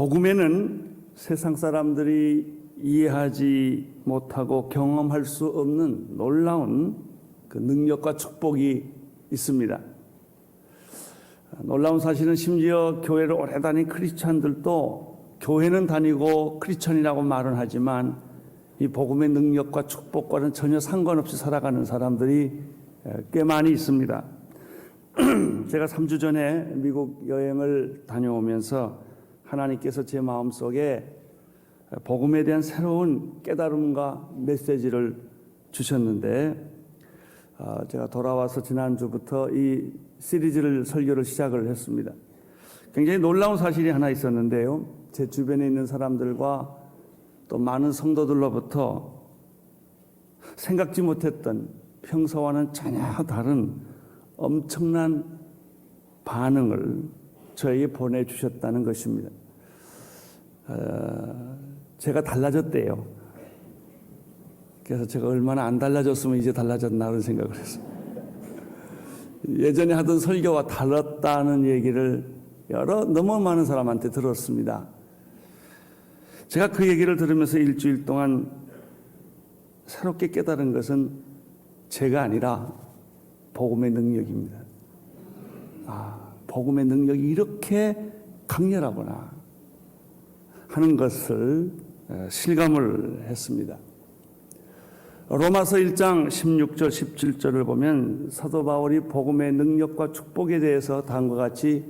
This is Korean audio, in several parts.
복음에는 세상 사람들이 이해하지 못하고 경험할 수 없는 놀라운 그 능력과 축복이 있습니다. 놀라운 사실은 심지어 교회를 오래 다닌 크리스찬들도 교회는 다니고 크리스찬이라고 말은 하지만 이 복음의 능력과 축복과는 전혀 상관없이 살아가는 사람들이 꽤 많이 있습니다. 제가 3주 전에 미국 여행을 다녀오면서 하나님께서 제 마음속에 복음에 대한 새로운 깨달음과 메시지를 주셨는데, 제가 돌아와서 지난주부터 이 시리즈를 설교를 시작을 했습니다. 굉장히 놀라운 사실이 하나 있었는데요. 제 주변에 있는 사람들과 또 많은 성도들로부터 생각지 못했던 평소와는 전혀 다른 엄청난 반응을 저에게 보내주셨다는 것입니다. 제가 달라졌대요. 그래서 제가 얼마나 안 달라졌으면 이제 달라졌나 그런 생각을 했어요. 예전에 하던 설교와 달랐다는 얘기를 너무 많은 사람한테 들었습니다. 제가 그 얘기를 들으면서 일주일 동안 새롭게 깨달은 것은 제가 아니라 복음의 능력입니다. 복음의 능력이 이렇게 강렬하구나 하는 것을 실감을 했습니다. 로마서 1장 16절 17절을 보면 사도 바울이 복음의 능력과 축복에 대해서 다음과 같이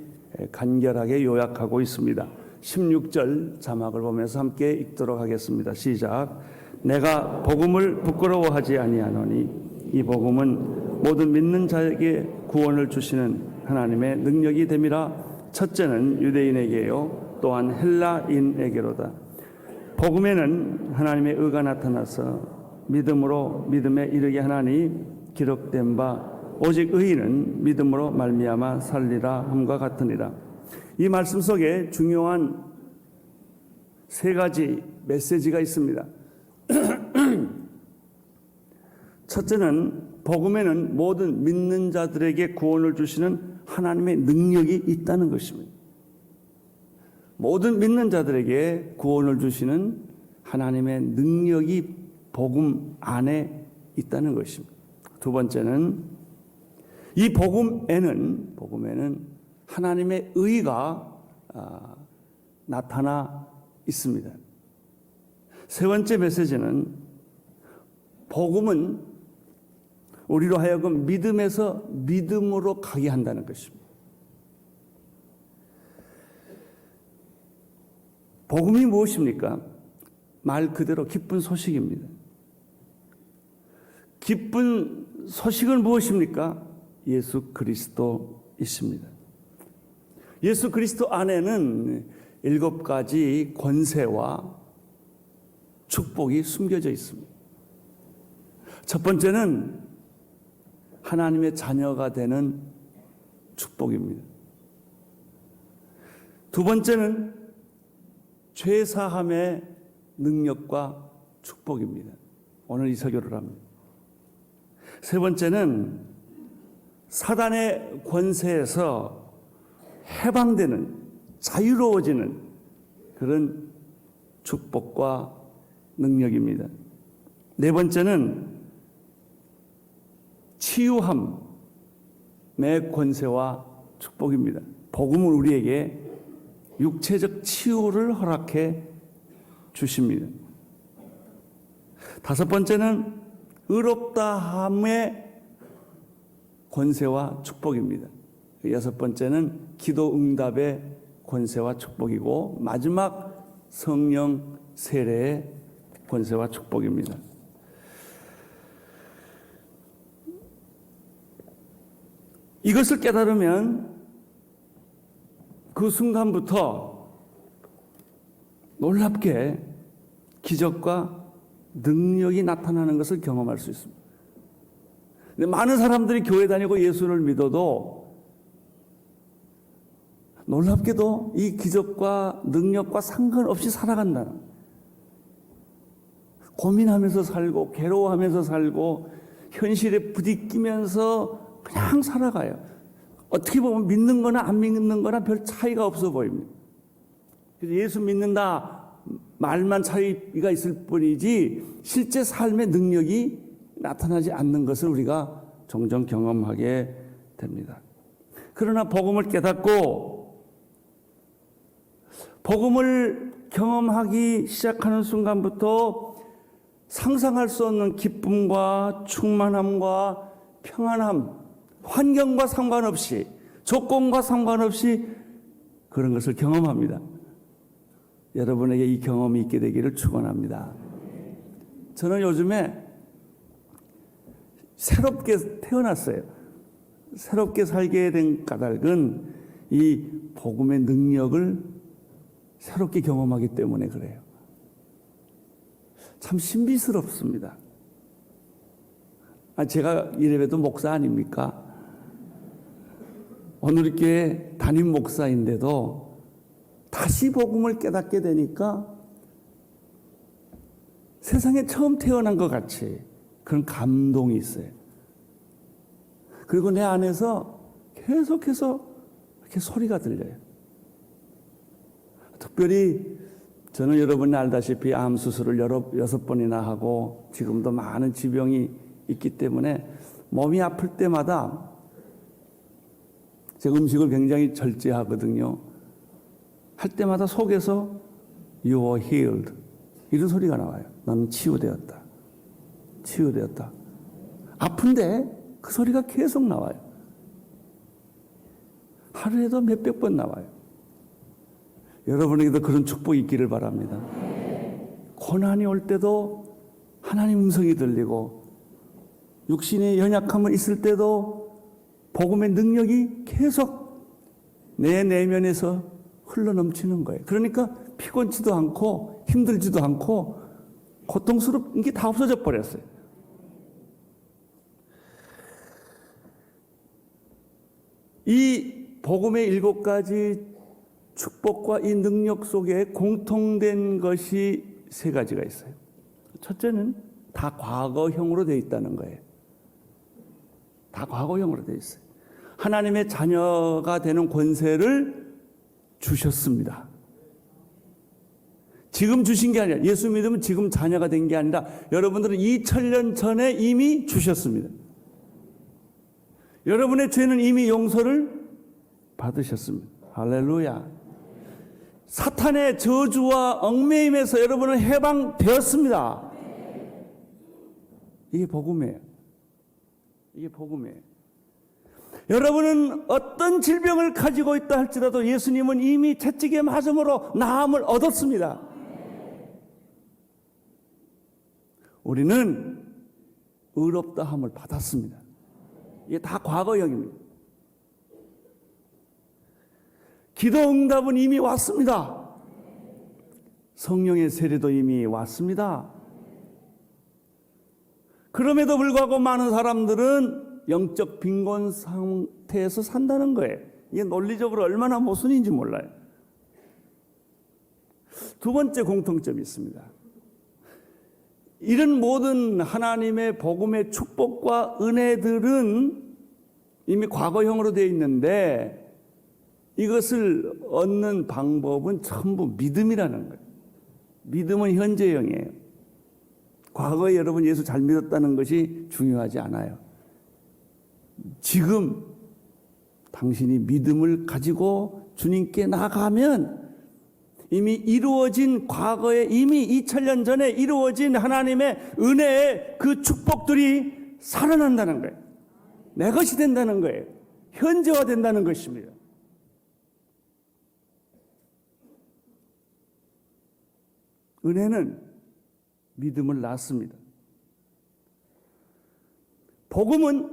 간결하게 요약하고 있습니다. 16절 자막을 보면서 함께 읽도록 하겠습니다. 시작. 내가 복음을 부끄러워하지 아니하노니 이 복음은 모든 믿는 자에게 구원을 주시는 하나님의 능력이 됨이라. 첫째는 유대인에게요 또한 헬라인에게로다. 복음에는 하나님의 의가 나타나서 믿음으로 믿음에 이르게 하나니 기록된 바 오직 의인은 믿음으로 말미암아 살리라 함과 같으니라. 이 말씀 속에 중요한 세 가지 메시지가 있습니다. 첫째는 복음에는 모든 믿는 자들에게 구원을 주시는 하나님의 능력이 있다는 것입니다. 모든 믿는 자들에게 구원을 주시는 하나님의 능력이 복음 안에 있다는 것입니다. 두 번째는 이 복음에는 하나님의 의가 나타나 있습니다. 세 번째 메시지는 복음은 우리로 하여금 믿음에서 믿음으로 가게 한다는 것입니다. 복음이 무엇입니까? 말 그대로 기쁜 소식입니다. 기쁜 소식은 무엇입니까? 예수 그리스도이십니다. 예수 그리스도 안에는 7가지 권세와 축복이 숨겨져 있습니다. 첫 번째는 하나님의 자녀가 되는 축복입니다. 두 번째는 죄사함의 능력과 축복입니다. 오늘 이 설교를 합니다. 세 번째는 사단의 권세에서 해방되는, 자유로워지는 그런 축복과 능력입니다. 네 번째는 치유함의 권세와 축복입니다. 복음은 우리에게 육체적 치유를 허락해 주십니다. 다섯 번째는 의롭다함의 권세와 축복입니다. 여섯 번째는 기도 응답의 권세와 축복이고 마지막 성령 세례의 권세와 축복입니다. 이것을 깨달으면 그 순간부터 놀랍게 기적과 능력이 나타나는 것을 경험할 수 있습니다. 근데 많은 사람들이 교회 다니고 예수를 믿어도 놀랍게도 이 기적과 능력과 상관없이 살아간다는, 고민하면서 살고 괴로워하면서 살고 현실에 부딪히면서 그냥 살아가요. 어떻게 보면 믿는 거나 안 믿는 거나 별 차이가 없어 보입니다. 그래서 예수 믿는다 말만 차이가 있을 뿐이지 실제 삶의 능력이 나타나지 않는 것을 우리가 종종 경험하게 됩니다. 그러나 복음을 깨닫고 복음을 경험하기 시작하는 순간부터 상상할 수 없는 기쁨과 충만함과 평안함, 환경과 상관없이, 조건과 상관없이 그런 것을 경험합니다. 여러분에게 이 경험이 있게 되기를 축원합니다. 저는 요즘에 새롭게 태어났어요. 새롭게 살게 된 까닭은 이 복음의 능력을 새롭게 경험하기 때문에 그래요. 참 신비스럽습니다. 제가 이래봬도 목사 아닙니까? 오늘 교회 담임 목사인데도 다시 복음을 깨닫게 되니까 세상에 처음 태어난 것 같이 그런 감동이 있어요. 그리고 내 안에서 계속해서 이렇게 소리가 들려요. 특별히 저는 여러분이 알다시피 암 수술을 6번이나 하고 지금도 많은 지병이 있기 때문에 몸이 아플 때마다 제가 음식을 굉장히 절제하거든요. 할 때마다 속에서 You are healed 이런 소리가 나와요. 나는 치유되었다. 치유되었다. 아픈데 그 소리가 계속 나와요. 하루에도 몇백 번 나와요. 여러분에게도 그런 축복이 있기를 바랍니다. 고난이 올 때도 하나님 음성이 들리고 육신의 연약함은 있을 때도 복음의 능력이 계속 내 내면에서 흘러넘치는 거예요. 그러니까 피곤치도 않고 힘들지도 않고 고통스러운 게 다 없어져 버렸어요. 이 복음의 7가지 축복과 이 능력 속에 공통된 것이 3가지가 있어요. 첫째는 다 과거형으로 되어 있다는 거예요. 다 과거형으로 되어 있어요. 하나님의 자녀가 되는 권세를 주셨습니다. 지금 주신 게 아니라, 예수 믿으면 지금 자녀가 된 게 아니라 여러분들은 2000년 전에 이미 주셨습니다. 여러분의 죄는 이미 용서를 받으셨습니다. 할렐루야. 사탄의 저주와 얽매임에서 여러분은 해방되었습니다. 이게 복음이에요. 이게 복음이에요. 여러분은 어떤 질병을 가지고 있다 할지라도 예수님은 이미 채찍에 맞음으로 나음을 얻었습니다. 우리는 의롭다함을 받았습니다. 이게 다 과거형입니다. 기도 응답은 이미 왔습니다. 성령의 세례도 이미 왔습니다. 그럼에도 불구하고 많은 사람들은 영적 빈곤 상태에서 산다는 거예요. 이게 논리적으로 얼마나 모순인지 몰라요. 2번째 공통점이 있습니다. 이런 모든 하나님의 복음의 축복과 은혜들은 이미 과거형으로 되어 있는데 이것을 얻는 방법은 전부 믿음이라는 거예요. 믿음은 현재형이에요. 과거에 여러분 예수 잘 믿었다는 것이 중요하지 않아요. 지금 당신이 믿음을 가지고 주님께 나가면 이미 이루어진 과거에 이미 2000년 전에 이루어진 하나님의 은혜의 그 축복들이 살아난다는 거예요. 내 것이 된다는 거예요. 현재화된다는 것입니다. 은혜는 믿음을 낳습니다. 복음은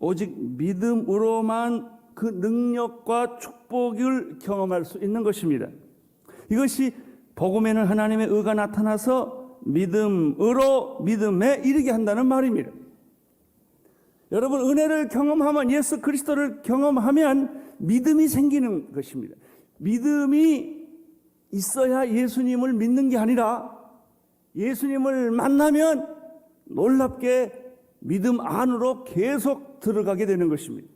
오직 믿음으로만 그 능력과 축복을 경험할 수 있는 것입니다. 이것이 복음에는 하나님의 의가 나타나서 믿음으로 믿음에 이르게 한다는 말입니다. 여러분, 은혜를 경험하면, 예수 그리스도를 경험하면 믿음이 생기는 것입니다. 믿음이 있어야 예수님을 믿는 게 아니라 예수님을 만나면 놀랍게 믿음 안으로 계속 들어가게 되는 것입니다.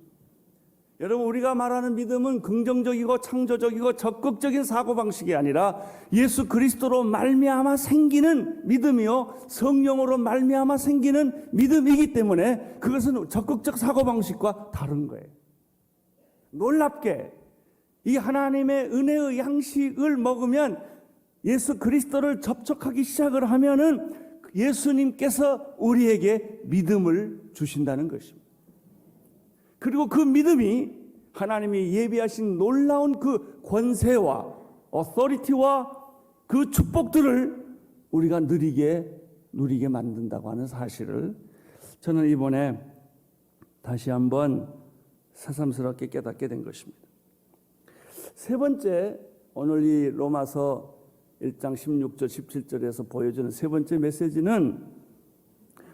여러분, 우리가 말하는 믿음은 긍정적이고 창조적이고 적극적인 사고방식이 아니라 예수 그리스도로 말미암아 생기는 믿음이요, 성령으로 말미암아 생기는 믿음이기 때문에 그것은 적극적 사고방식과 다른 거예요. 놀랍게 이 하나님의 은혜의 양식을 먹으면, 예수 그리스도를 접촉하기 시작을 하면은 예수님께서 우리에게 믿음을 주신다는 것입니다. 그리고 그 믿음이 하나님이 예비하신 놀라운 그 권세와 어서리티와 그 축복들을 우리가 누리게 만든다고 하는 사실을 저는 이번에 다시 한번 새삼스럽게 깨닫게 된 것입니다. 세 번째, 오늘 이 로마서 1장 16절 17절에서 보여주는 세 번째 메시지는,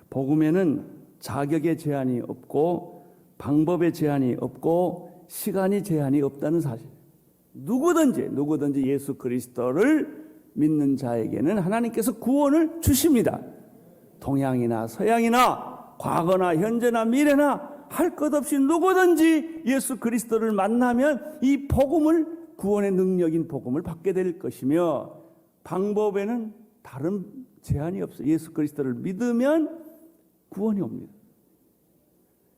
복음에는 자격의 제한이 없고 방법의 제한이 없고 시간이 제한이 없다는 사실. 누구든지 예수 그리스도를 믿는 자에게는 하나님께서 구원을 주십니다. 동양이나 서양이나 과거나 현재나 미래나 할 것 없이 누구든지 예수 그리스도를 만나면 이 복음을, 구원의 능력인 복음을 받게 될 것이며, 방법에는 다른 제한이 없어요. 예수 그리스도를 믿으면 구원이 옵니다.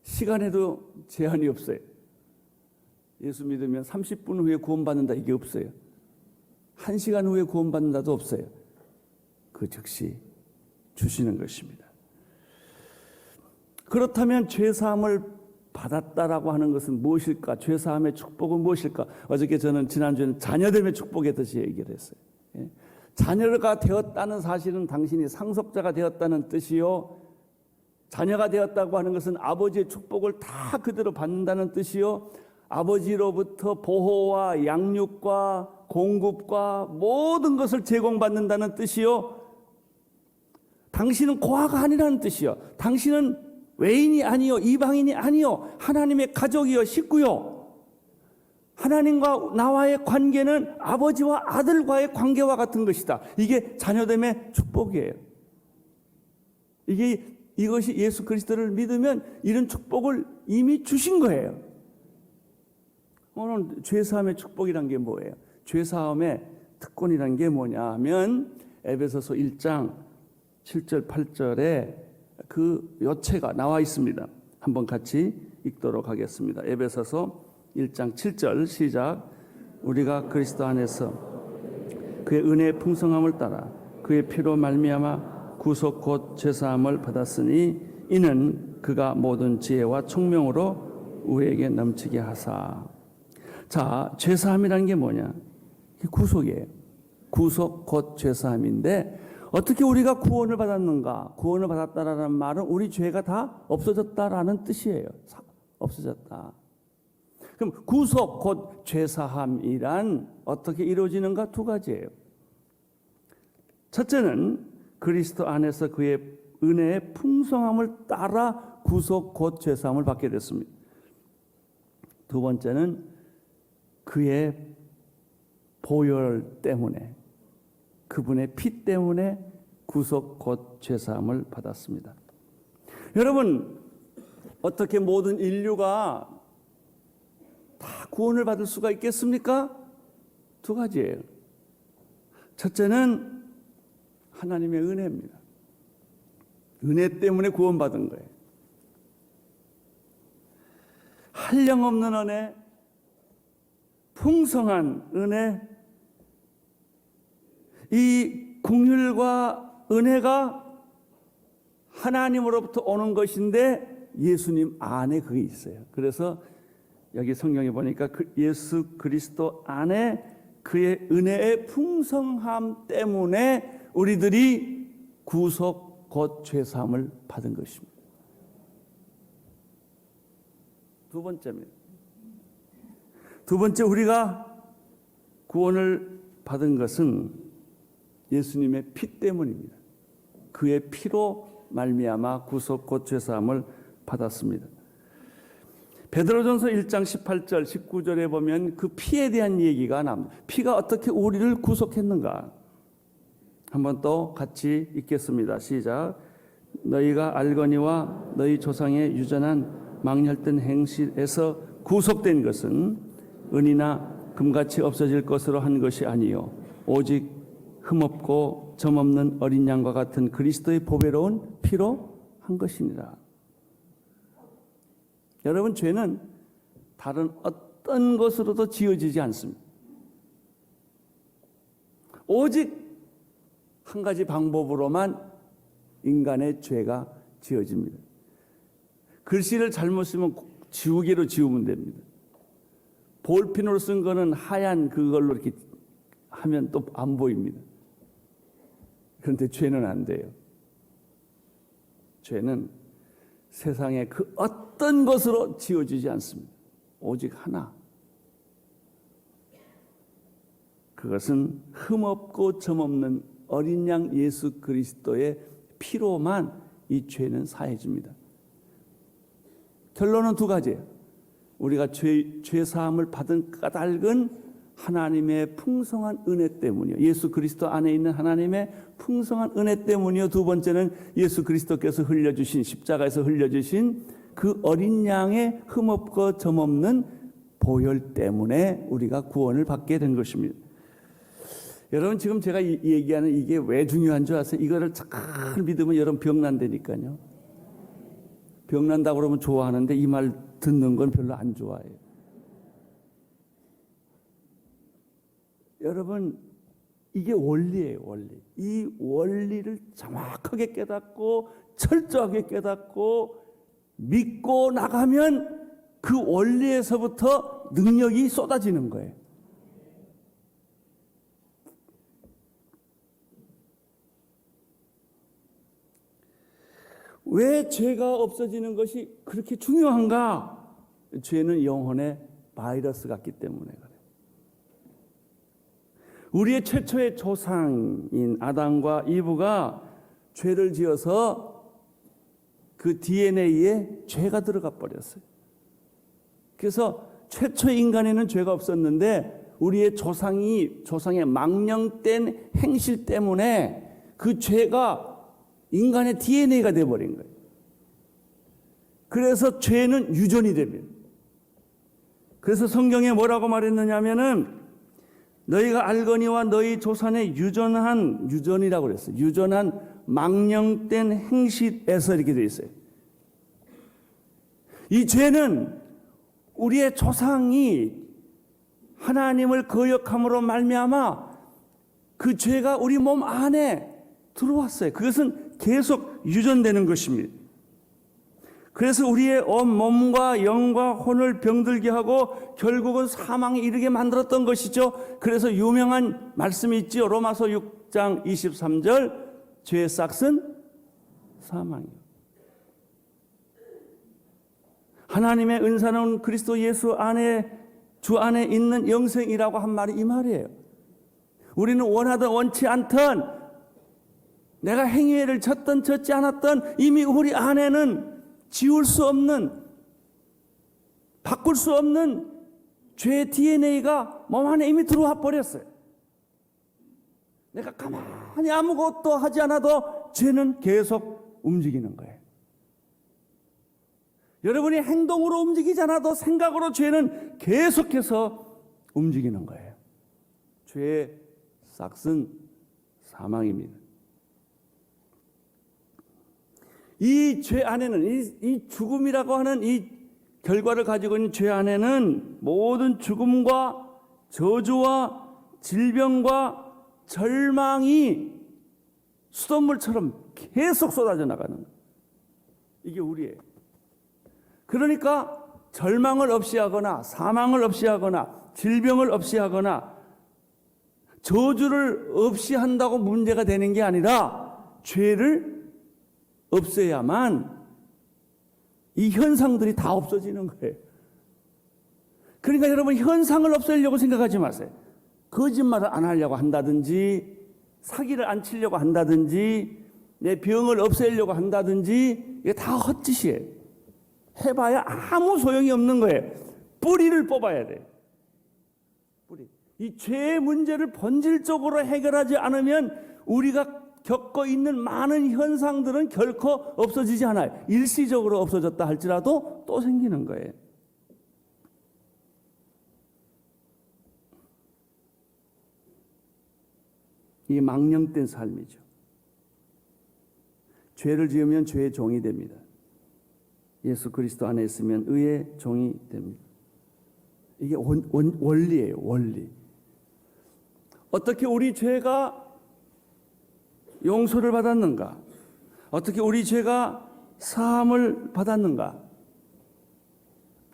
시간에도 제한이 없어요. 예수 믿으면 30분 후에 구원받는다, 이게 없어요. 1시간 후에 구원받는다도 없어요. 그 즉시 주시는 것입니다. 그렇다면 죄사함을 받았다라고 하는 것은 무엇일까? 죄사함의 축복은 무엇일까? 어저께 저는 지난주에는 자녀됨의 축복에 대해서 얘기를 했어요. 자녀가 되었다는 사실은 당신이 상속자가 되었다는 뜻이요, 자녀가 되었다고 하는 것은 아버지의 축복을 다 그대로 받는다는 뜻이요, 아버지로부터 보호와 양육과 공급과 모든 것을 제공받는다는 뜻이요, 당신은 고아가 아니라는 뜻이요, 당신은 외인이 아니요, 이방인이 아니요, 하나님의 가족이요, 식구요. 하나님과 나와의 관계는 아버지와 아들과의 관계와 같은 것이다. 이게 자녀됨의 축복이에요. 이것이 예수 그리스도를 믿으면 이런 축복을 이미 주신 거예요. 오늘 죄사함의 축복이란 게 뭐예요? 죄사함의 특권이란 게 뭐냐 하면, 에베소서 1장 7절 8절에 그 요체가 나와 있습니다. 한번 같이 읽도록 하겠습니다. 에베소서 1장 7절 시작. 우리가 그리스도 안에서 그의 은혜의 풍성함을 따라 그의 피로 말미암아 구속 곧 죄사함을 받았으니, 이는 그가 모든 지혜와 총명으로 우리에게 넘치게 하사. 자, 죄사함이라는 게 뭐냐? 구속이에요. 구속 곧 죄사함인데, 어떻게 우리가 구원을 받았는가? 구원을 받았다라는 말은 우리 죄가 다 없어졌다라는 뜻이에요. 없어졌다. 그럼 구속 곧 죄사함이란 어떻게 이루어지는가? 두 가지예요. 첫째는 그리스도 안에서 그의 은혜의 풍성함을 따라 구속 곧 죄사함을 받게 됐습니다. 두 번째는 그의 보혈 때문에, 그분의 피 때문에 구속 곧 죄사함을 받았습니다. 여러분, 어떻게 모든 인류가 다 구원을 받을 수가 있겠습니까? 두 가지예요. 첫째는 하나님의 은혜입니다. 은혜 때문에 구원받은 거예요. 한량없는 은혜, 풍성한 은혜, 이 긍휼과 은혜가 하나님으로부터 오는 것인데 예수님 안에 그게 있어요. 그래서 여기 성경에 보니까 예수 그리스도 안에 그의 은혜의 풍성함 때문에 우리들이 구속 곧 죄사함을 받은 것입니다. 두 번째입니다. 두 번째, 우리가 구원을 받은 것은 예수님의 피 때문입니다. 그의 피로 말미암아 구속 곧 죄사함을 받았습니다. 베드로전서 1장 18절 19절에 보면 그 피에 대한 얘기가 나옵니다. 피가 어떻게 우리를 구속했는가? 한번 또 같이 읽겠습니다. 시작. 너희가 알거니와 너희 조상의 유전한 망렬된 행실에서 구속된 것은 은이나 금같이 없어질 것으로 한 것이 아니요 오직 흠없고 점없는 어린 양과 같은 그리스도의 보배로운 피로 한 것이니라. 여러분, 죄는 다른 어떤 것으로도 지어지지 않습니다. 오직 한 가지 방법으로만 인간의 죄가 지어집니다. 글씨를 잘못 쓰면 지우개로 지우면 됩니다. 볼펜으로 쓴 거는 하얀 그걸로 이렇게 하면 또 안 보입니다. 그런데 죄는 안 돼요. 죄는 세상의 그 어떤 것으로 지어지지 않습니다. 오직 하나. 그것은 흠없고 점없는 어린 양 예수 그리스도의 피로만 이 죄는 사해집니다. 결론은 두 가지예요. 우리가 죄 사함을 받은 까닭은 하나님의 풍성한 은혜 때문이요. 예수 그리스도 안에 있는 하나님의 풍성한 은혜 때문이요. 두 번째는 예수 그리스도께서 흘려주신 십자가에서 흘려주신 그 어린 양의 흠없고 점없는 보혈 때문에 우리가 구원을 받게 된 것입니다. 여러분, 지금 제가 얘기하는 이게 왜 중요한 줄 아세요? 이거를 잘 믿으면 여러분 병난다니까요. 병난다고 그러면 좋아하는데 이 말 듣는 건 별로 안 좋아해요. 여러분, 이게 원리예요, 원리. 이 원리를 정확하게 깨닫고 철저하게 깨닫고 믿고 나가면 그 원리에서부터 능력이 쏟아지는 거예요. 왜 죄가 없어지는 것이 그렇게 중요한가? 죄는 영혼의 바이러스 같기 때문에 그래요. 우리의 최초의 조상인 아담과 이브가 죄를 지어서 그 DNA에 죄가 들어가 버렸어요. 그래서 최초의 인간에는 죄가 없었는데 우리의 조상의 망령된 행실 때문에 그 죄가 인간의 DNA가 되어버린 거예요. 그래서 죄는 유전이 됩니다. 그래서 성경에 뭐라고 말했느냐면은 너희가 알거니와 너희 조상의 유전이라고 그랬어요. 유전한 망령된 행실에서 이렇게 되어 있어요. 이 죄는 우리의 조상이 하나님을 거역함으로 말미암아 그 죄가 우리 몸 안에 들어왔어요. 그것은 계속 유전되는 것입니다. 그래서 우리의 온 몸과 영과 혼을 병들게 하고 결국은 사망에 이르게 만들었던 것이죠. 그래서 유명한 말씀이 있죠. 로마서 6장 23절 죄의 싹은 사망이요. 하나님의 은사는 그리스도 예수 안에 주 안에 있는 영생이라고 한 말이 이 말이에요. 우리는 원하든 원치 않든 내가 행위를 졌든 졌지 않았든 이미 우리 안에는 지울 수 없는, 바꿀 수 없는 죄의 DNA가 몸 안에 이미 들어와 버렸어요. 내가 가만히 아무것도 하지 않아도 죄는 계속 움직이는 거예요. 여러분이 행동으로 움직이지 않아도 생각으로 죄는 계속해서 움직이는 거예요. 죄의 싹은 사망입니다. 이 죄 안에는 이 죽음이라고 하는 이 결과를 가지고 있는 죄 안에는 모든 죽음과 저주와 질병과 절망이 수돗물처럼 계속 쏟아져 나가는 거예요. 이게 우리예요. 그러니까 절망을 없이 하거나 사망을 없이 하거나 질병을 없이 하거나 저주를 없이 한다고 문제가 되는 게 아니라 죄를 없애야만 이 현상들이 다 없어지는 거예요. 그러니까 여러분, 현상을 없애려고 생각하지 마세요. 거짓말을 안 하려고 한다든지 사기를 안 치려고 한다든지 내 병을 없애려고 한다든지 이게 다 헛짓이에요. 해봐야 아무 소용이 없는 거예요. 뿌리를 뽑아야 돼요. 뿌리. 이 죄의 문제를 본질적으로 해결하지 않으면 우리가 겪고 있는 많은 현상들은 결코 없어지지 않아요. 일시적으로 없어졌다 할지라도 또 생기는 거예요. 이게 망령된 삶이죠. 죄를 지으면 죄의 종이 됩니다. 예수 그리스도 안에 있으면 의의 종이 됩니다. 이게 원리예요, 원리. 어떻게 우리 죄가 용서를 받았는가? 어떻게 우리 죄가 사함을 받았는가?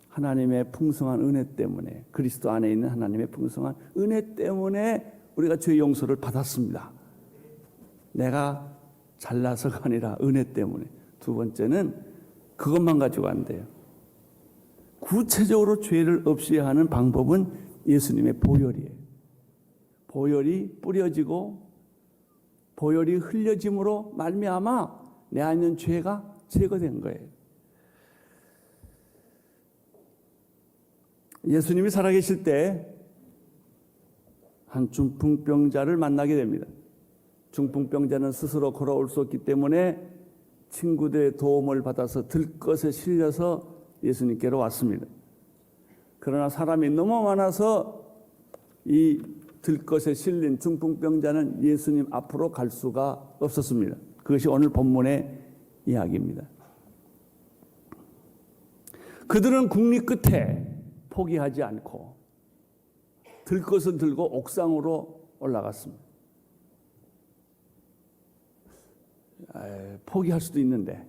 하나님의 풍성한 은혜 때문에, 그리스도 안에 있는 하나님의 풍성한 은혜 때문에 우리가 죄 용서를 받았습니다. 내가 잘나서가 아니라 은혜 때문에. 두 번째는 그것만 가지고 안 돼요. 구체적으로 죄를 없이 하는 방법은 예수님의 보혈이에요. 보혈이 뿌려지고 보혈이 흘려짐으로 말미암아 내 안에 있는 죄가 제거된 거예요. 예수님이 살아계실 때 한 중풍병자를 만나게 됩니다. 중풍병자는 스스로 걸어올 수 없기 때문에 친구들의 도움을 받아서 들것에 실려서 예수님께로 왔습니다. 그러나 사람이 너무 많아서 이 들것에 실린 중풍병자는 예수님 앞으로 갈 수가 없었습니다. 그것이 오늘 본문의 이야기입니다. 그들은 국리 끝에 포기하지 않고 들것을 들고 옥상으로 올라갔습니다. 포기할 수도 있는데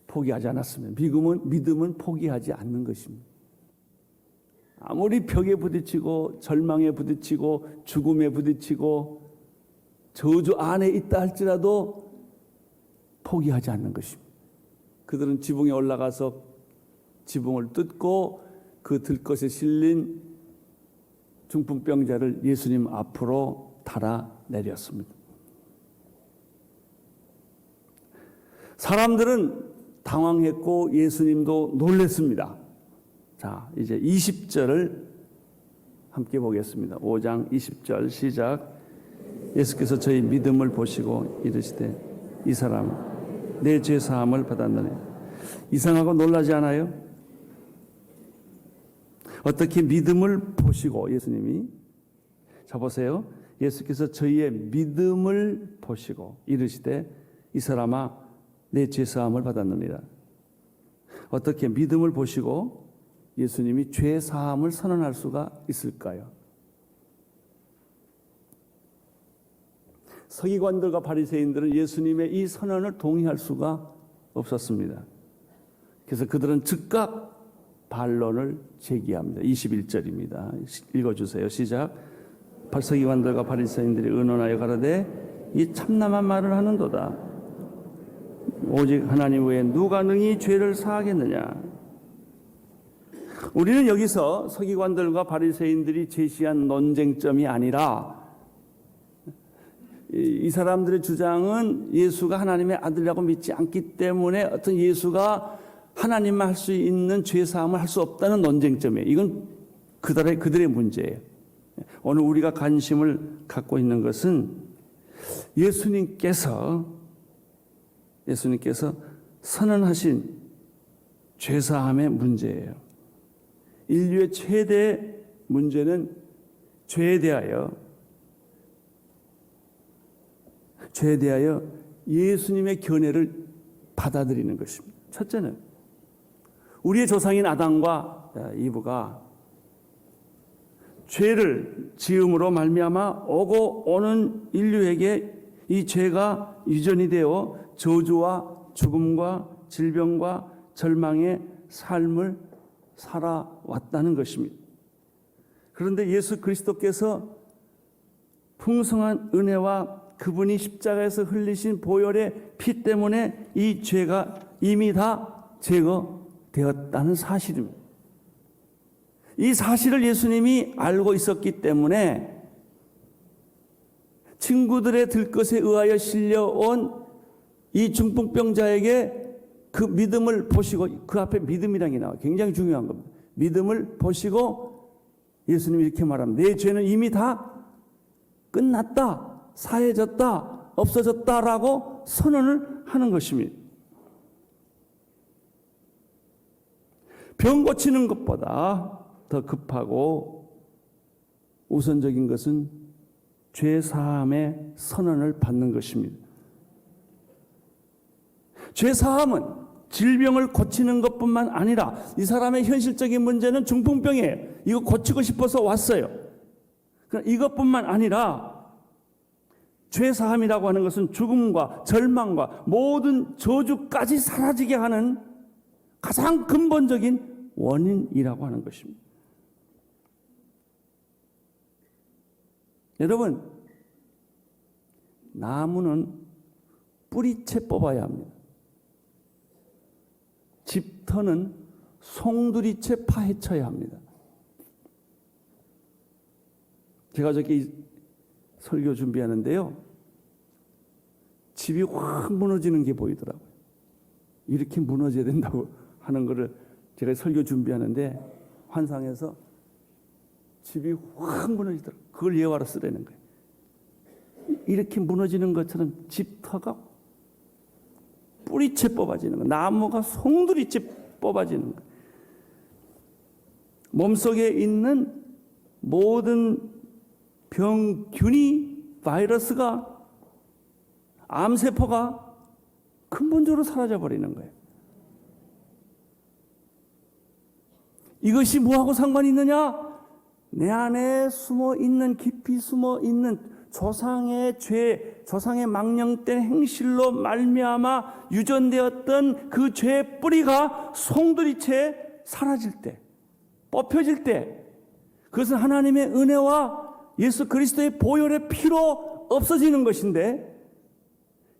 포기하지 않았습니다. 믿음은 포기하지 않는 것입니다. 아무리 벽에 부딪히고 절망에 부딪히고 죽음에 부딪히고 저주 안에 있다 할지라도 포기하지 않는 것입니다. 그들은 지붕에 올라가서 지붕을 뜯고 그 들것에 실린 중풍병자를 예수님 앞으로 달아내렸습니다. 사람들은 당황했고 예수님도 놀랐습니다. 자, 이제 20절을 함께 보겠습니다. 5장 20절 시작. 예수께서 저희 믿음을 보시고 이르시되 이 사람 내 죄 사함을 받았느냐. 이상하고 놀라지 않아요? 어떻게 믿음을 보시고 예수님이 자 보세요. 예수께서 저희의 믿음을 보시고 이르시되 이 사람아 내 죄 사함을 받았느니라. 어떻게 믿음을 보시고 예수님이 죄 사함을 선언할 수가 있을까요? 서기관들과 바리새인들은 예수님의 이 선언을 동의할 수가 없었습니다. 그래서 그들은 즉각 반론을 제기합니다. 21절입니다. 읽어주세요. 시작. 서기관들과 바리새인들이 의논하여 가로되 이 참남한 말을 하는도다. 오직 하나님 외에 누가 능히 죄를 사하겠느냐. 우리는 여기서 서기관들과 바리새인들이 제시한 논쟁점이 아니라 이 사람들의 주장은 예수가 하나님의 아들이라고 믿지 않기 때문에 어떤 예수가 하나님만 할 수 있는 죄사함을 할 수 없다는 논쟁점이에요. 이건 그들의 문제예요. 오늘 우리가 관심을 갖고 있는 것은 예수님께서 선언하신 죄사함의 문제예요. 인류의 최대 문제는 죄에 대하여 예수님의 견해를 받아들이는 것입니다. 첫째는 우리의 조상인 아담과 이브가 죄를 지음으로 말미암아 오고 오는 인류에게 이 죄가 유전이 되어 저주와 죽음과 질병과 절망의 삶을 살아왔다는 것입니다. 그런데 예수 그리스도께서 풍성한 은혜와 그분이 십자가에서 흘리신 보혈의 피 때문에 이 죄가 이미 다 제거되었다는 사실입니다. 이 사실을 예수님이 알고 있었기 때문에 친구들의 들것에 의하여 실려온 이 중풍병자에게 그 믿음을 보시고, 그 앞에 믿음이라는 게 나와요. 굉장히 중요한 겁니다. 믿음을 보시고 예수님이 이렇게 말합니다. 내 죄는 이미 다 끝났다, 사해졌다, 없어졌다라고 선언을 하는 것입니다. 병 고치는 것보다 더 급하고 우선적인 것은 죄사함의 선언을 받는 것입니다. 죄사함은 질병을 고치는 것뿐만 아니라 이 사람의 현실적인 문제는 중풍병이에요. 이거 고치고 싶어서 왔어요. 이것뿐만 아니라 죄사함이라고 하는 것은 죽음과 절망과 모든 저주까지 사라지게 하는 가장 근본적인 원인이라고 하는 것입니다. 여러분, 나무는 뿌리채 뽑아야 합니다. 집터는 송두리채 파헤쳐야 합니다. 제가 저기 설교 준비하는데요, 집이 확 무너지는 게 보이더라고요. 이렇게 무너져야 된다고 하는 거를 제가 설교 준비하는데 환상해서 집이 확 무너지더라고요. 그걸 예화로 쓰라는 거예요. 이렇게 무너지는 것처럼 집터가 뿌리채 뽑아지는 거예요. 나무가 송두리채 뽑아지는 거예요. 몸속에 있는 모든 병균이, 바이러스가, 암세포가 근본적으로 사라져버리는 거예요. 이것이 뭐하고 상관이 있느냐? 내 안에 숨어있는, 깊이 숨어있는 조상의 죄, 조상의 망령된 행실로 말미암아 유전되었던 그 죄의 뿌리가 송두리채 사라질 때, 뽑혀질 때, 그것은 하나님의 은혜와 예수 그리스도의 보혈의 피로 없어지는 것인데,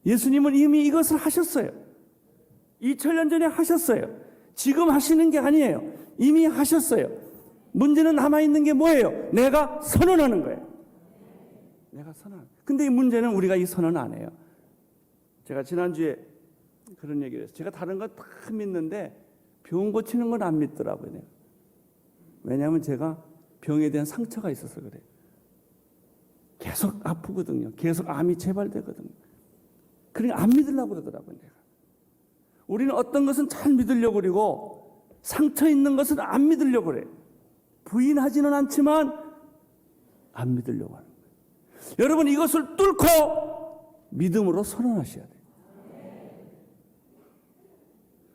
예수님은 이미 이것을 하셨어요. 2000년 전에 하셨어요. 지금 하시는 게 아니에요. 이미 하셨어요. 문제는 남아있는 게 뭐예요? 내가 선언하는 거예요. 내가 선언. 근데 이 문제는 우리가 이 선언 안 해요. 제가 지난주에 그런 얘기를 했어요. 제가 다른 거 다 믿는데 병 고치는 건 안 믿더라고요. 내가. 왜냐하면 제가 병에 대한 상처가 있어서 그래요. 계속 아프거든요. 계속 암이 재발되거든요. 그러니까 안 믿으려고 그러더라고요. 내가. 우리는 어떤 것은 잘 믿으려고 그러고 상처 있는 것은 안 믿으려고 그래요. 부인하지는 않지만 안 믿으려고 하는 거예요. 여러분, 이것을 뚫고 믿음으로 선언하셔야 돼요.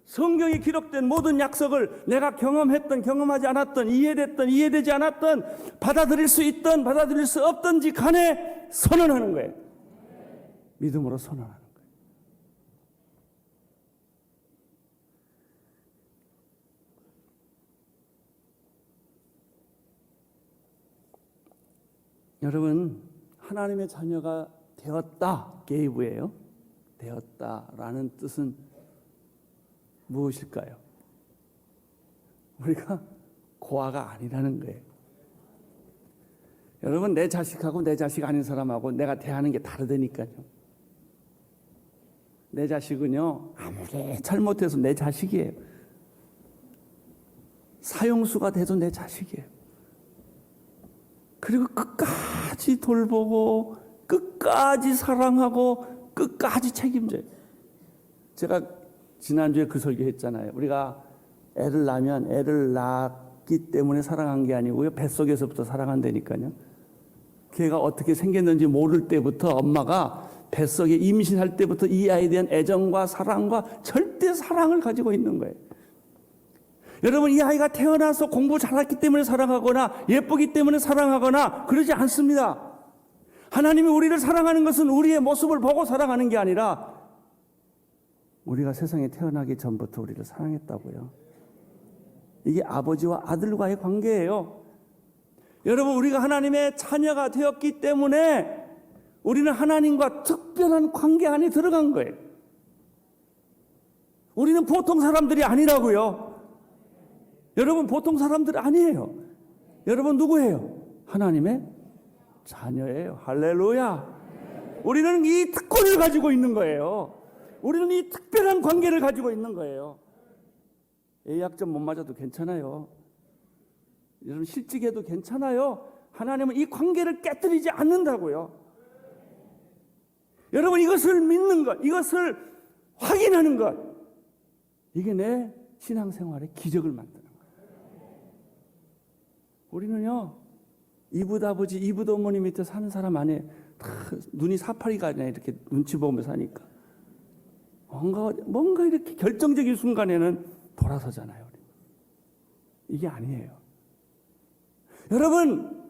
성경에 기록된 모든 약속을 내가 경험했던, 경험하지 않았던, 이해됐던, 이해되지 않았던, 받아들일 수 있던, 받아들일 수 없던지 간에 선언하는 거예요. 믿음으로 선언하는 거예요. 여러분, 하나님의 자녀가 되었다, 게이브예요. 되었다라는 뜻은 무엇일까요? 우리가 고아가 아니라는 거예요. 여러분, 내 자식하고 내 자식 아닌 사람하고 내가 대하는 게 다르다니까요. 내 자식은요, 아무리 잘못해서 내 자식이에요. 사형수가 돼도 내 자식이에요. 그리고 끝까지 돌보고 끝까지 사랑하고 끝까지 책임져요. 제가 지난주에 그 설교했잖아요. 우리가 애를 낳으면 애를 낳기 때문에 사랑한 게 아니고요, 뱃속에서부터 사랑한다니까요. 걔가 어떻게 생겼는지 모를 때부터 엄마가 뱃속에 임신할 때부터 이 아이에 대한 애정과 사랑과 절대 사랑을 가지고 있는 거예요. 여러분, 이 아이가 태어나서 공부 잘했기 때문에 사랑하거나 예쁘기 때문에 사랑하거나 그러지 않습니다. 하나님이 우리를 사랑하는 것은 우리의 모습을 보고 사랑하는 게 아니라 우리가 세상에 태어나기 전부터 우리를 사랑했다고요. 이게 아버지와 아들과의 관계예요. 여러분, 우리가 하나님의 자녀가 되었기 때문에 우리는 하나님과 특별한 관계 안에 들어간 거예요. 우리는 보통 사람들이 아니라고요. 여러분, 보통 사람들 아니에요. 여러분, 누구예요? 하나님의 자녀예요. 할렐루야. 우리는 이 특권을 가지고 있는 거예요. 우리는 이 특별한 관계를 가지고 있는 거예요. A학점 못 맞아도 괜찮아요. 여러분, 실직해도 괜찮아요. 하나님은 이 관계를 깨뜨리지 않는다고요. 여러분, 이것을 믿는 것, 이것을 확인하는 것, 이게 내 신앙생활의 기적을 만드는 거예요. 우리는요, 이붓 아버지, 이붓 어머니 밑에 사는 사람 안에 다 눈이 사파리가 아니라 이렇게 눈치 보며 사니까 뭔가 이렇게 결정적인 순간에는 돌아서잖아요. 이게 아니에요. 여러분,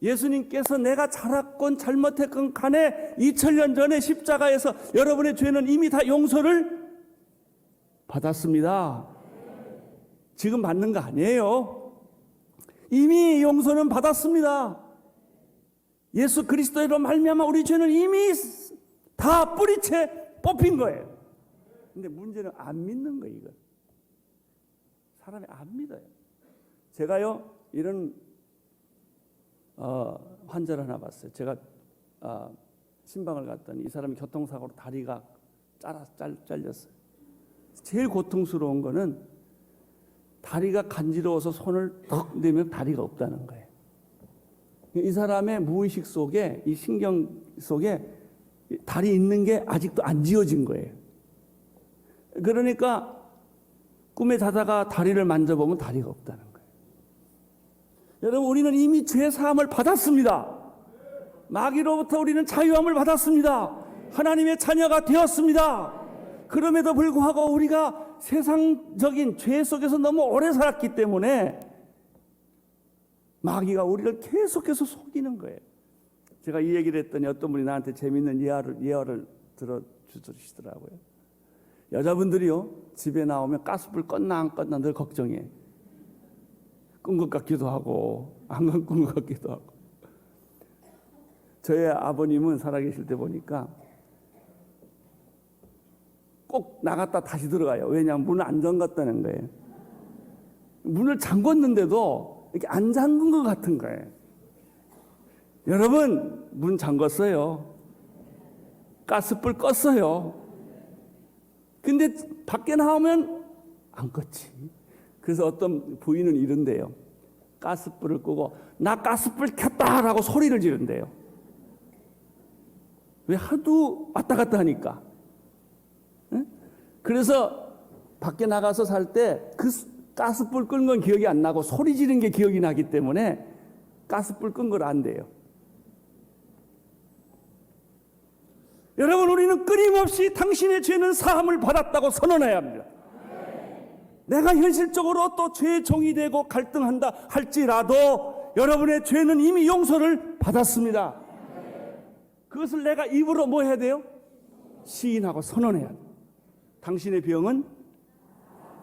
예수님께서 내가 잘했건 잘못했건 간에 2000년 전에 십자가에서 여러분의 죄는 이미 다 용서를 받았습니다. 지금 받는 거 아니에요. 이미 용서는 받았습니다. 예수 그리스도로 말미암아 우리 죄는 이미 다 뿌리채 뽑힌 거예요. 근데 문제는 안 믿는 거예요. 이거. 사람이 안 믿어요. 제가요 이런 환자를 하나 봤어요. 제가 신방을 갔더니 이 사람이 교통사고로 다리가 잘렸어요. 제일 고통스러운 거는 다리가 간지러워서 손을 턱 내면 다리가 없다는 거예요. 이 사람의 무의식 속에, 이 신경 속에 다리 있는 게 아직도 안 지워진 거예요. 그러니까 꿈에 자다가 다리를 만져보면 다리가 없다는 거예요. 여러분, 우리는 이미 죄 사함을 받았습니다. 마귀로부터 우리는 자유함을 받았습니다. 하나님의 자녀가 되었습니다. 그럼에도 불구하고 우리가 세상적인 죄 속에서 너무 오래 살았기 때문에 마귀가 우리를 계속해서 속이는 거예요. 제가 이 얘기를 했더니 어떤 분이 나한테 재밌는 예화를 들어주시더라고요. 여자분들이요, 집에 나오면 가스불 껐나 안 껐나 늘 걱정해. 끈 것 같기도 하고 안 끈 것 같기도 하고. 저의 아버님은 살아계실 때 보니까 꼭 나갔다 다시 들어가요. 왜냐하면 문을 안 잠갔다는 거예요. 문을 잠궜는데도 이렇게 안 잠근 것 같은 거예요. 여러분, 문 잠궜어요. 가스불 껐어요. 근데 밖에 나오면 안 껐지. 그래서 어떤 부인은 이런데요. 가스불을 끄고 나 가스불 켰다라고 소리를 지른대요. 왜? 하도 왔다 갔다 하니까. 응? 그래서 밖에 나가서 살 때 그 가스불 끈 건 기억이 안 나고 소리 지른 게 기억이 나기 때문에 가스불 끈 걸 안 돼요. 여러분, 우리는 끊임없이 당신의 죄는 사함을 받았다고 선언해야 합니다. 내가 현실적으로 또 죄의 종이 되고 갈등한다 할지라도 여러분의 죄는 이미 용서를 받았습니다. 그것을 내가 입으로 뭐 해야 돼요? 시인하고 선언해야 돼요. 당신의 병은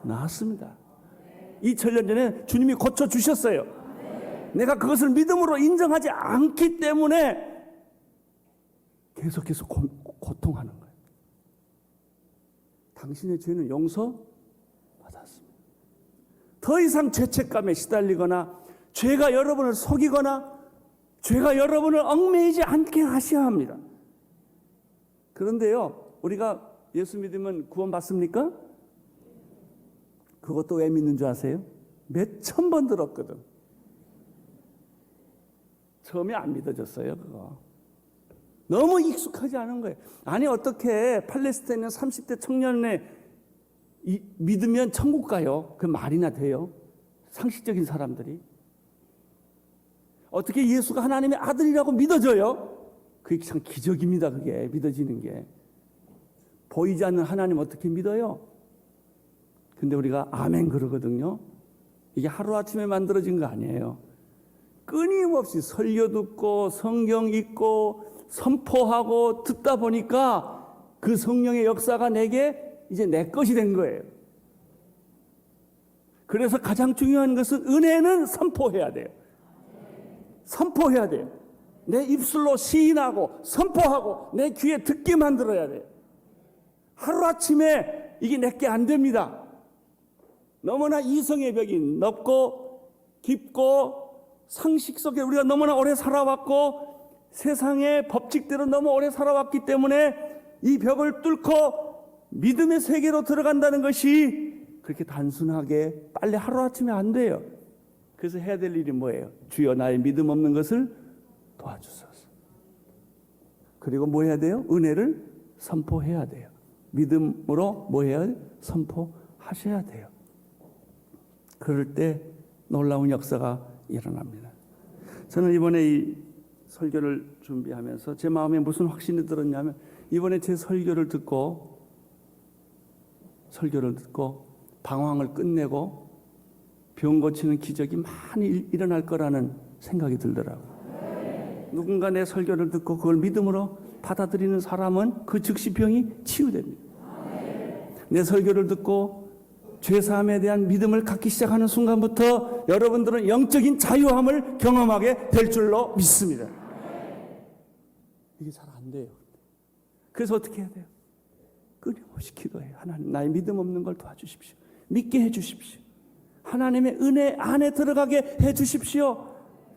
나았습니다. 2000년 전에 주님이 고쳐주셨어요. 내가 그것을 믿음으로 인정하지 않기 때문에 계속해서 고통하는 거예요. 당신의 죄는 용서받았습니다. 더 이상 죄책감에 시달리거나 죄가 여러분을 속이거나 죄가 여러분을 얽매이지 않게 하셔야 합니다. 그런데요, 우리가 예수 믿으면 구원받습니까? 그것도 왜 믿는 줄 아세요? 몇 천 번 들었거든. 처음에 안 믿어졌어요, 그거. 너무 익숙하지 않은 거예요. 아니, 어떻게 팔레스타인은 30대 청년에 믿으면 천국 가요? 그 말이나 돼요? 상식적인 사람들이. 어떻게 예수가 하나님의 아들이라고 믿어져요? 그게 참 기적입니다. 그게 믿어지는 게. 보이지 않는 하나님 어떻게 믿어요? 근데 우리가 아멘 그러거든요. 이게 하루아침에 만들어진 거 아니에요. 끊임없이 설교 듣고 성경 읽고 선포하고 듣다 보니까 그 성령의 역사가 내게 이제 내 것이 된 거예요. 그래서 가장 중요한 것은 은혜는 선포해야 돼요. 선포해야 돼요. 내 입술로 시인하고 선포하고 내 귀에 듣게 만들어야 돼요. 하루아침에 이게 내게 안 됩니다. 너무나 이성의 벽이 넓고 깊고 상식 속에 우리가 너무나 오래 살아왔고 세상의 법칙대로 너무 오래 살아왔기 때문에 이 벽을 뚫고 믿음의 세계로 들어간다는 것이 그렇게 단순하게 빨리 하루아침에 안 돼요. 그래서 해야 될 일이 뭐예요? 주여 나의 믿음 없는 것을 도와주소서. 그리고 뭐 해야 돼요? 은혜를 선포해야 돼요. 믿음으로 뭐 해야 돼요? 선포하셔야 돼요. 그럴 때 놀라운 역사가 일어납니다. 저는 이번에 이 설교를 준비하면서 제 마음에 무슨 확신이 들었냐면, 이번에 제 설교를 듣고 방황을 끝내고 병 고치는 기적이 많이 일어날 거라는 생각이 들더라고요. 누군가 내 설교를 듣고 그걸 믿음으로 받아들이는 사람은 그 즉시 병이 치유됩니다. 내 설교를 듣고 죄사함에 대한 믿음을 갖기 시작하는 순간부터 여러분들은 영적인 자유함을 경험하게 될 줄로 믿습니다. 이게 잘 안 돼요. 그래서 어떻게 해야 돼요? 끊임없이 기도해요. 하나님, 나의 믿음 없는 걸 도와주십시오. 믿게 해주십시오. 하나님의 은혜 안에 들어가게 해주십시오.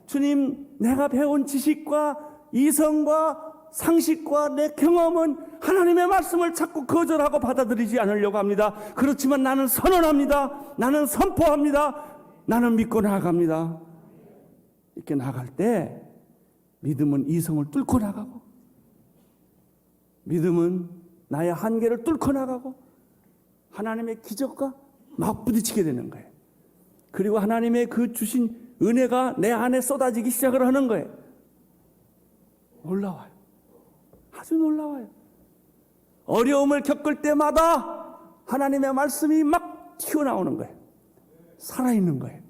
주님, 내가 배운 지식과 이성과 상식과 내 경험은 하나님의 말씀을 자꾸 거절하고 받아들이지 않으려고 합니다. 그렇지만 나는 선언합니다. 나는 선포합니다. 나는 믿고 나아갑니다. 이렇게 나갈 때 믿음은 이성을 뚫고 나가고, 믿음은 나의 한계를 뚫고 나가고 하나님의 기적과 맞부딪히게 되는 거예요. 그리고 하나님의 그 주신 은혜가 내 안에 쏟아지기 시작을 하는 거예요. 놀라워요. 아주 놀라워요. 어려움을 겪을 때마다 하나님의 말씀이 막 튀어나오는 거예요. 살아있는 거예요.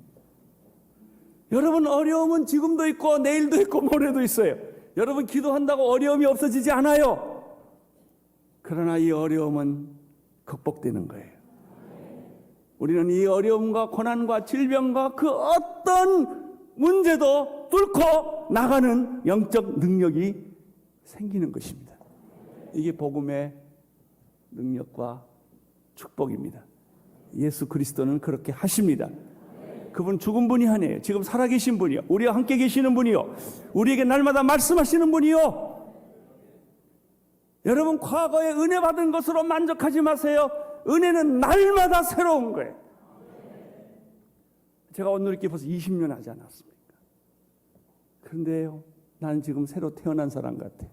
여러분, 어려움은 지금도 있고 내일도 있고 모레도 있어요. 여러분, 기도한다고 어려움이 없어지지 않아요. 그러나 이 어려움은 극복되는 거예요. 우리는 이 어려움과 고난과 질병과 그 어떤 문제도 뚫고 나가는 영적 능력이 생기는 것입니다. 이게 복음의 능력과 축복입니다. 예수 그리스도는 그렇게 하십니다. 그분 죽은 분이 아니에요. 지금 살아계신 분이요, 우리와 함께 계시는 분이요, 우리에게 날마다 말씀하시는 분이요. 여러분, 과거에 은혜 받은 것으로 만족하지 마세요. 은혜는 날마다 새로운 거예요. 제가 오늘 이렇게 벌써 20년 하지 않았습니까? 그런데요, 나는 지금 새로 태어난 사람 같아요.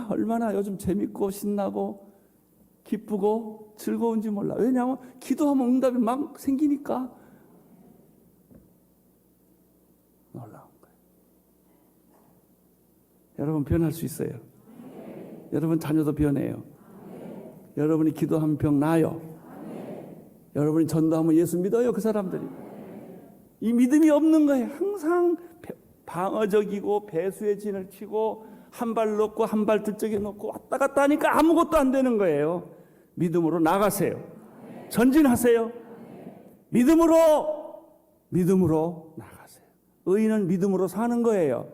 얼마나 요즘 재밌고 신나고 기쁘고 즐거운지 몰라. 왜냐하면 기도하면 응답이 막 생기니까. 놀라운 거예요. 여러분, 변할 수 있어요. 여러분 자녀도 변해요. 여러분이 기도하면 병 나아요. 여러분이 전도하면 예수 믿어요. 그 사람들이. 이 믿음이 없는 거예요. 항상 방어적이고 배수의 진을 치고 한 발 넣고 한 발 들적에 놓고 왔다 갔다 하니까 아무것도 안 되는 거예요. 믿음으로 나가세요. 전진하세요. 믿음으로 나가세요. 의인은 믿음으로 사는 거예요.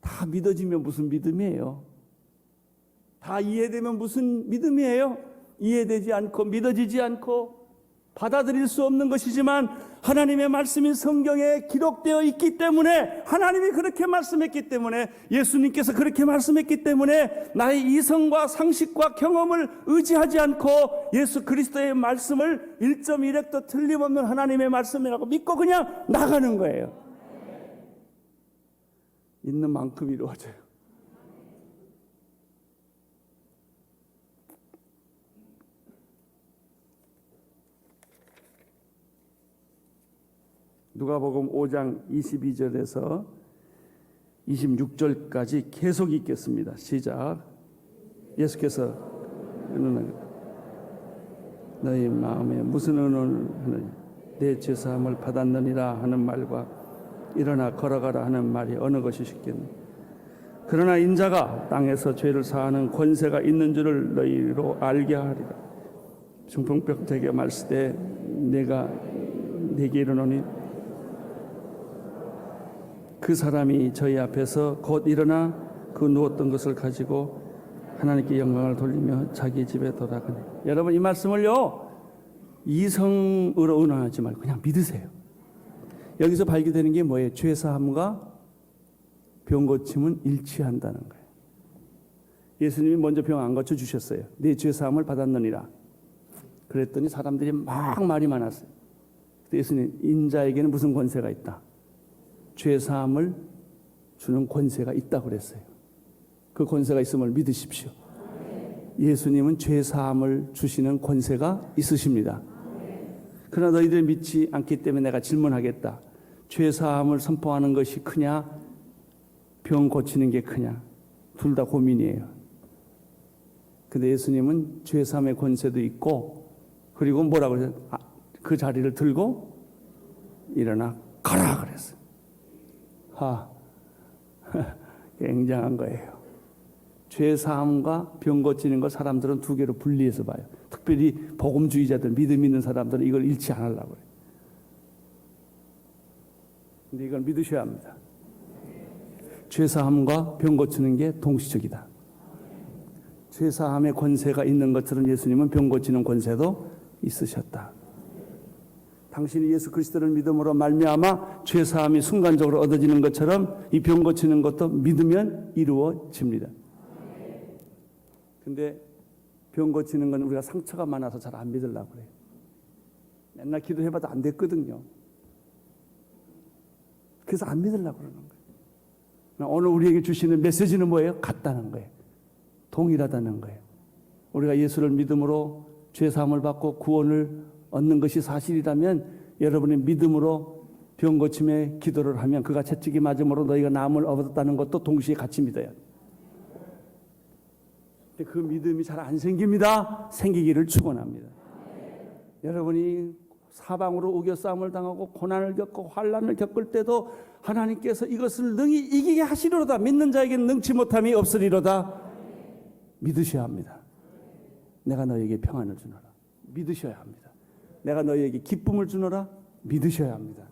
다 믿어지면 무슨 믿음이에요? 다 이해되면 무슨 믿음이에요? 이해되지 않고 믿어지지 않고 받아들일 수 없는 것이지만 하나님의 말씀인 성경에 기록되어 있기 때문에, 하나님이 그렇게 말씀했기 때문에, 예수님께서 그렇게 말씀했기 때문에 나의 이성과 상식과 경험을 의지하지 않고 예수 그리스도의 말씀을 1.1획도 틀림없는 하나님의 말씀이라고 믿고 그냥 나가는 거예요. 있는 만큼 이루어져요. 누가복음 5장 22절에서 26절까지 계속 읽겠습니다. 시작. 예수께서 너희 마음에 무슨 의논을 하느냐, 내 죄사함을 받았느니라 하는 말과 일어나 걸어가라 하는 말이 어느 것이 쉽겠느냐. 그러나 인자가 땅에서 죄를 사하는 권세가 있는 줄을 너희로 알게 하리라. 중풍병자에게 말씀되 내가 네게 이르노니 그 사람이 저희 앞에서 곧 일어나 그 누웠던 것을 가지고 하나님께 영광을 돌리며 자기 집에 돌아가네. 여러분, 이 말씀을요, 이성으로 의논하지 말고 그냥 믿으세요. 여기서 발견되는 게 뭐예요? 죄사함과 병 고침은 일치한다는 거예요. 예수님이 먼저 병 안 고쳐 주셨어요. 네 죄사함을 받았느니라. 그랬더니 사람들이 막 말이 많았어요. 예수님, 인자에게는 무슨 권세가 있다? 죄사함을 주는 권세가 있다고 그랬어요. 그 권세가 있음을 믿으십시오. 예수님은 죄사함을 주시는 권세가 있으십니다. 그러나 너희들 믿지 않기 때문에 내가 질문하겠다. 죄 사함을 선포하는 것이 크냐, 병 고치는 게 크냐, 둘 다 고민이에요. 근데 예수님은 죄 사함의 권세도 있고, 그리고 뭐라고 그랬어요? 그 자리를 들고 일어나 가라 그랬어요. 굉장한 거예요. 죄 사함과 병 고치는 걸 사람들은 두 개로 분리해서 봐요. 특별히 복음주의자들, 믿음 있는 사람들은 이걸 잃지 않으려고 해요. 근데 이걸 믿으셔야 합니다. 죄 사함과 병 고치는 게 동시적이다. 죄 사함의 권세가 있는 것처럼 예수님은 병 고치는 권세도 있으셨다. 당신이 예수 그리스도를 믿음으로 말미암아 죄 사함이 순간적으로 얻어지는 것처럼 이 병 고치는 것도 믿으면 이루어집니다. 근데 병 고치는 건 우리가 상처가 많아서 잘 안 믿으려고 그래요. 맨날 기도해봐도 안 됐거든요. 그래서 안 믿으려고 그러는 거예요. 오늘 우리에게 주시는 메시지는 뭐예요? 같다는 거예요. 동일하다는 거예요. 우리가 예수를 믿음으로 죄 사함을 받고 구원을 얻는 것이 사실이라면 여러분의 믿음으로 병 고침에 기도를 하면 그가 채찍이 맞음으로 너희가 나음을 얻었다는 것도 동시에 같이 믿어야 돼요. 근데 그 믿음이 잘 안 생깁니다. 생기기를 축원합니다. 여러분이 사방으로 우겨싸움을 당하고 고난을 겪고 환난을 겪을 때도 하나님께서 이것을 능히 이기게 하시리로다. 믿는 자에게는 능치 못함이 없으리로다. 믿으셔야 합니다. 내가 너에게 평안을 주노라. 믿으셔야 합니다. 내가 너희에게 기쁨을 주노라. 믿으셔야 합니다.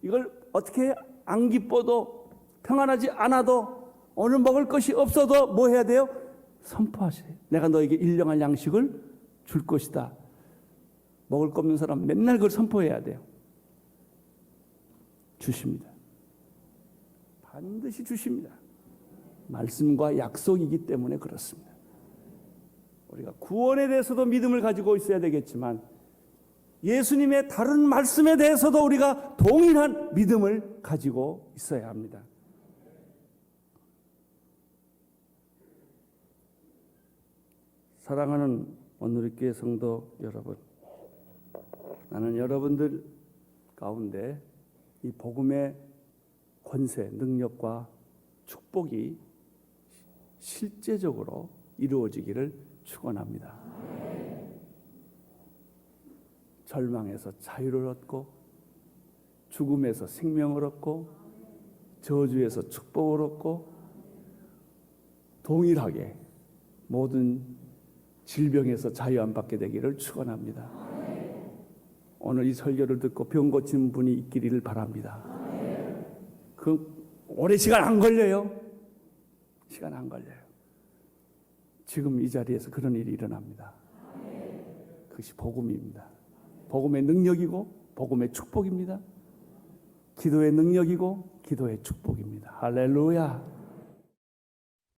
이걸 어떻게 안 기뻐도 평안하지 않아도 오늘 먹을 것이 없어도 뭐 해야 돼요? 선포하세요. 내가 너에게 일용할 양식을 줄 것이다. 먹을 거 없는 사람 맨날 그걸 선포해야 돼요. 주십니다. 반드시 주십니다. 말씀과 약속이기 때문에 그렇습니다. 우리가 구원에 대해서도 믿음을 가지고 있어야 되겠지만 예수님의 다른 말씀에 대해서도 우리가 동일한 믿음을 가지고 있어야 합니다. 사랑하는 온누리교회 성도 여러분, 나는 여러분들 가운데 이 복음의 권세, 능력과 축복이 실제적으로 이루어지기를 축원합니다. 절망에서 자유를 얻고 죽음에서 생명을 얻고 저주에서 축복을 얻고 동일하게 모든 질병에서 자유 안 받게 되기를 축원합니다. 오늘 이 설교를 듣고 병 고친 분이 있기를 바랍니다. 그 오래 시간 안 걸려요. 시간 안 걸려요. 지금 이 자리에서 그런 일이 일어납니다. 그것이 복음입니다. 복음의 능력이고 복음의 축복입니다. 기도의 능력이고 기도의 축복입니다. 할렐루야.